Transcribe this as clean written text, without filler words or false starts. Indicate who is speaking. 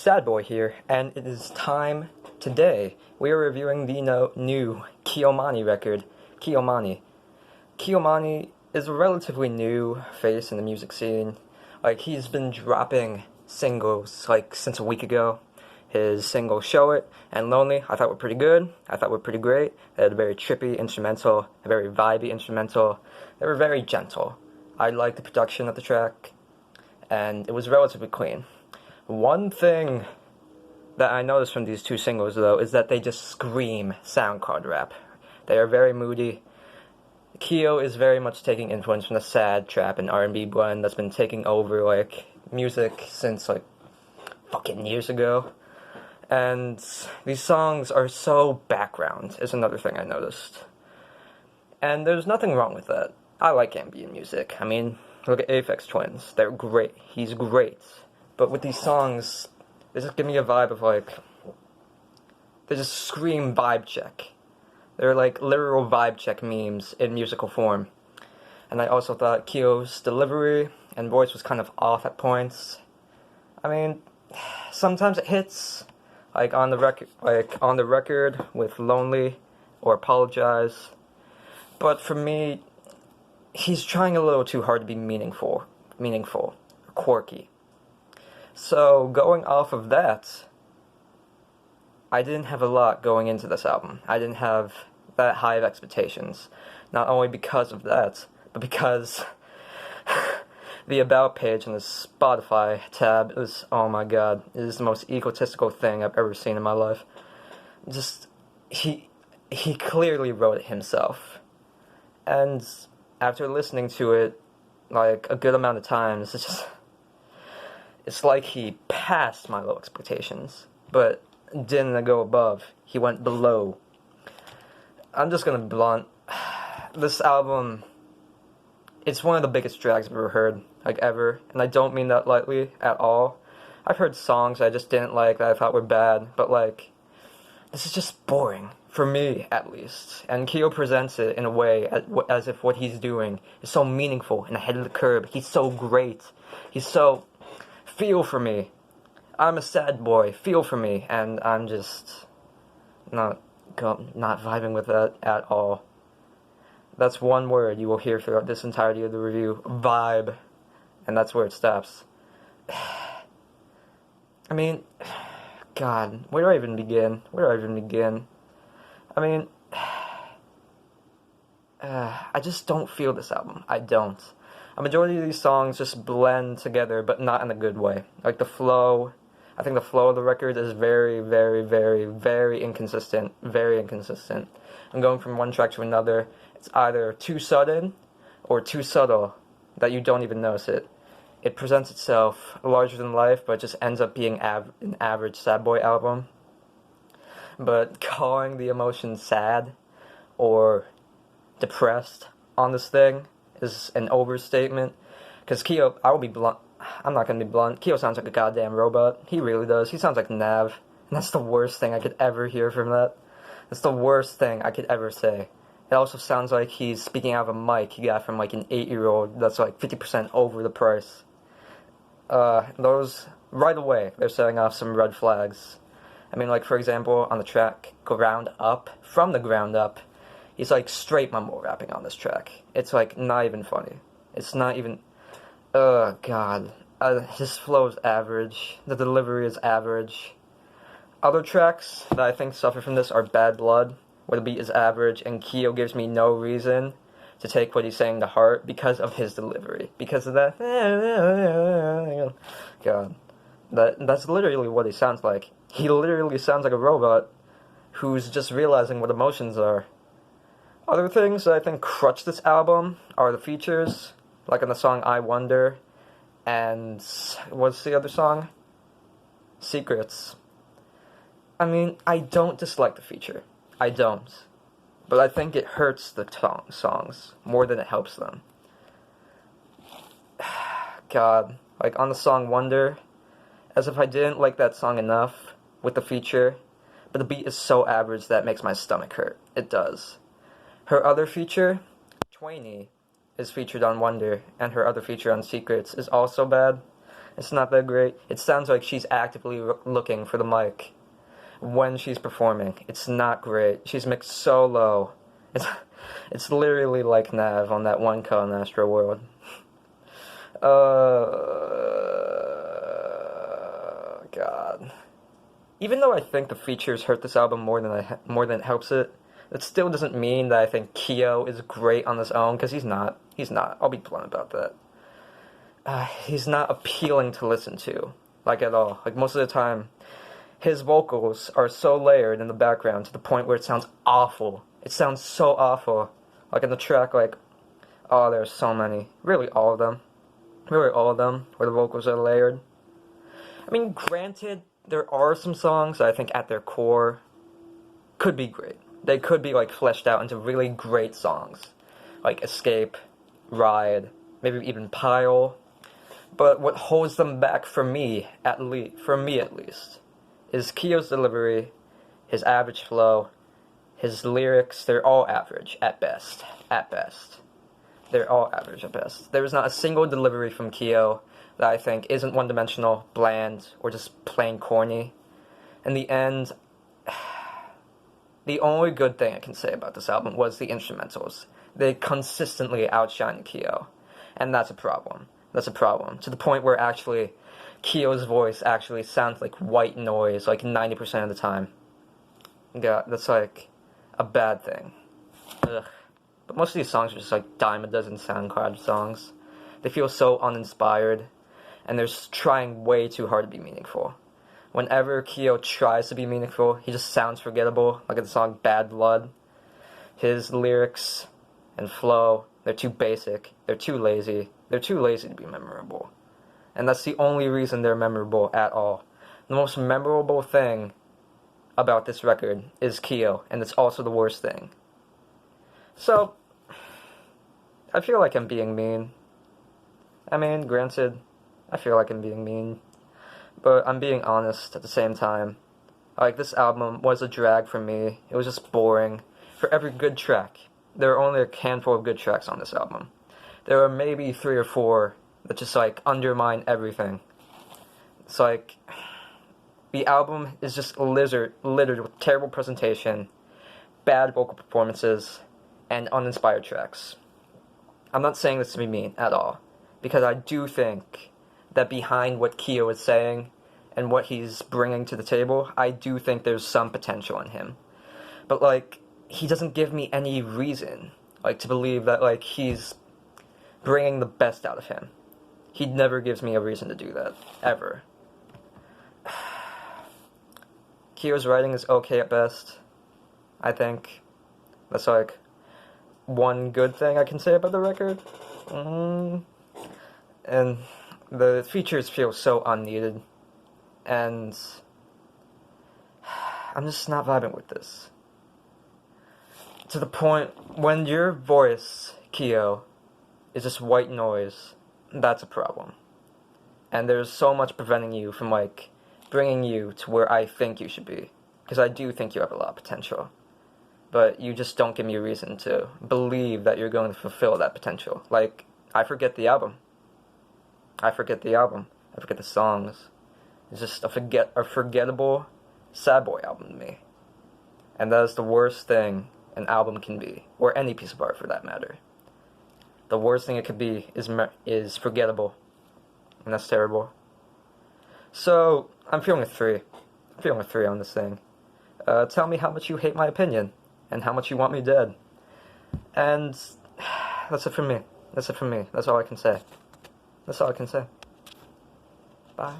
Speaker 1: Sad Boy here, and it is time today. We are reviewing the new Kiomani record, Kiomani. Kiomani is a relatively new face in the music scene. He's been dropping singles, since a week ago. His singles Show It and Lonely, I thought were pretty good. I thought were pretty great. They had a very trippy instrumental, a very vibey instrumental. They were very gentle. I liked the production of the track, and it was relatively clean. One thing that I noticed from these two singles, though, is that they just scream sound card rap. They are very moody. Keo is very much taking influence from the sad trap and R&B blend that's been taking over, music since, fucking years ago. And these songs are so background, is another thing I noticed. And there's nothing wrong with that. I like ambient music. I mean, look at Aphex Twins. They're great. He's great. But with these songs, they just give me a vibe of, they just scream vibe check. They're literal vibe check memes in musical form. And I also thought Keo's delivery and voice was kind of off at points. I mean, sometimes it hits, on the record with Lonely or Apologize. But for me, he's trying a little too hard to be meaningful, quirky. So, going off of that, I didn't have a lot going into this album. I didn't have that high of expectations. Not only because of that, but because the About page on the Spotify tab is, oh my god, it is the most egotistical thing I've ever seen in my life. He clearly wrote it himself. And after listening to it, a good amount of times, it's like he passed my low expectations, but didn't go above. He went below. I'm just gonna be blunt. This album, it's one of the biggest drags I've ever heard, ever, and I don't mean that lightly at all. I've heard songs I just didn't like that I thought were bad, but this is just boring, for me at least. And Keo presents it in a way as if what he's doing is so meaningful and ahead of the curve. He's so great. He's so... Feel for me. I'm a sad boy. Feel for me. And I'm just not vibing with that at all. That's one word you will hear throughout this entirety of the review. Vibe. And that's where it stops. I mean, God, where do I even begin? I mean, I just don't feel this album. I don't. A majority of these songs just blend together, but not in a good way. The flow, I think the flow of the record is very, very, very, very inconsistent. Very inconsistent. I'm going from one track to another. It's either too sudden or too subtle that you don't even notice it. It presents itself larger than life, but just ends up being an average sad boy album. But calling the emotion sad or depressed on this thing is an overstatement. Because Keo, I will be blunt. I'm not going to be blunt. Keo sounds like a goddamn robot. He really does. He sounds like Nav. And that's the worst thing I could ever hear from that. That's the worst thing I could ever say. It also sounds like he's speaking out of a mic he got from an 8-year-old that's 50% over the price. Those, right away, they're setting off some red flags. I mean, for example, on the track Ground Up, From the Ground Up, he's straight mumble rapping on this track. It's not even funny. It's not even... Oh god. His flow is average. The delivery is average. Other tracks that I think suffer from this are Bad Blood, where the beat is average, and Keo gives me no reason to take what he's saying to heart because of his delivery. Because of that... God. That's literally what he sounds like. He literally sounds like a robot who's just realizing what emotions are. Other things that I think crutch this album are the features, on the song I Wonder, and what's the other song? Secrets. I mean, I don't dislike the feature. I don't. But I think it hurts the songs more than it helps them. God, on the song Wonder, as if I didn't like that song enough with the feature, but the beat is so average that it makes my stomach hurt. It does. Her other feature, Twainy, is featured on Wonder, and her other feature on Secrets is also bad. It's not that great. It sounds like she's actively looking for the mic when she's performing. It's not great. She's mixed so low. It's literally like Nav on that one cut on Astro World. God. Even though I think the features hurt this album more than it helps it, that still doesn't mean that I think Kyo is great on his own, because he's not. He's not. I'll be blunt about that. He's not appealing to listen to, like, at all. Like, most of the time, his vocals are so layered in the background to the point where it sounds awful. It sounds so awful. Like, in the track, like, oh, there's so many. Really, all of them. Really, all of them, where the vocals are layered. I mean, granted, there are some songs that I think at their core could be great. They could be, like, fleshed out into really great songs. Like Escape, Ride, maybe even Pile. But what holds them back for me at least, is Kyo's delivery, his average flow, his lyrics. They're all average at best. At best. They're all average at best. There is not a single delivery from Kyo that I think isn't one-dimensional, bland, or just plain corny. In the end, the only good thing I can say about this album was the instrumentals. They consistently outshine Kyo, and that's a problem. That's a problem. To the point where actually Kyo's voice actually sounds like white noise like 90% of the time. Yeah, that's like a bad thing. Ugh. But most of these songs are just like dime a dozen SoundCloud songs. They feel so uninspired, and they're trying way too hard to be meaningful. Whenever Kyo tries to be meaningful, he just sounds forgettable, like in the song Bad Blood. His lyrics and flow, they're too basic, they're too lazy to be memorable. And that's the only reason they're memorable at all. The most memorable thing about this record is Kyo, and it's also the worst thing. So, I feel like I'm being mean. I mean, granted, I feel like I'm being mean, but I'm being honest at the same time. Like, this album was a drag for me. It was just boring. For every good track, there are only a handful of good tracks on this album. There are maybe 3 or 4 that just, like, undermine everything. It's like, the album is just littered with terrible presentation, bad vocal performances, and uninspired tracks. I'm not saying this to be mean at all, because I do think that behind what Kyo is saying and what he's bringing to the table, I do think there's some potential in him. But, like, he doesn't give me any reason, like, to believe that, like, he's bringing the best out of him. He never gives me a reason to do that, ever. Kyo's writing is okay at best, I think. That's, like, one good thing I can say about the record. And the features feel so unneeded, and I'm just not vibing with this. To the point, when your voice, Kyo, is just white noise, that's a problem. And there's so much preventing you from, like, bringing you to where I think you should be. Because I do think you have a lot of potential. But you just don't give me a reason to believe that you're going to fulfill that potential. Like, I forget the album. I forget the songs. It's just a forgettable sad boy album to me. And that is the worst thing an album can be, or any piece of art for that matter. The worst thing it could be is forgettable, and that's terrible. So, I'm feeling a 3. I'm feeling a 3 on this thing. Tell me how much you hate my opinion, and how much you want me dead. And that's it for me. That's all I can say. Bye.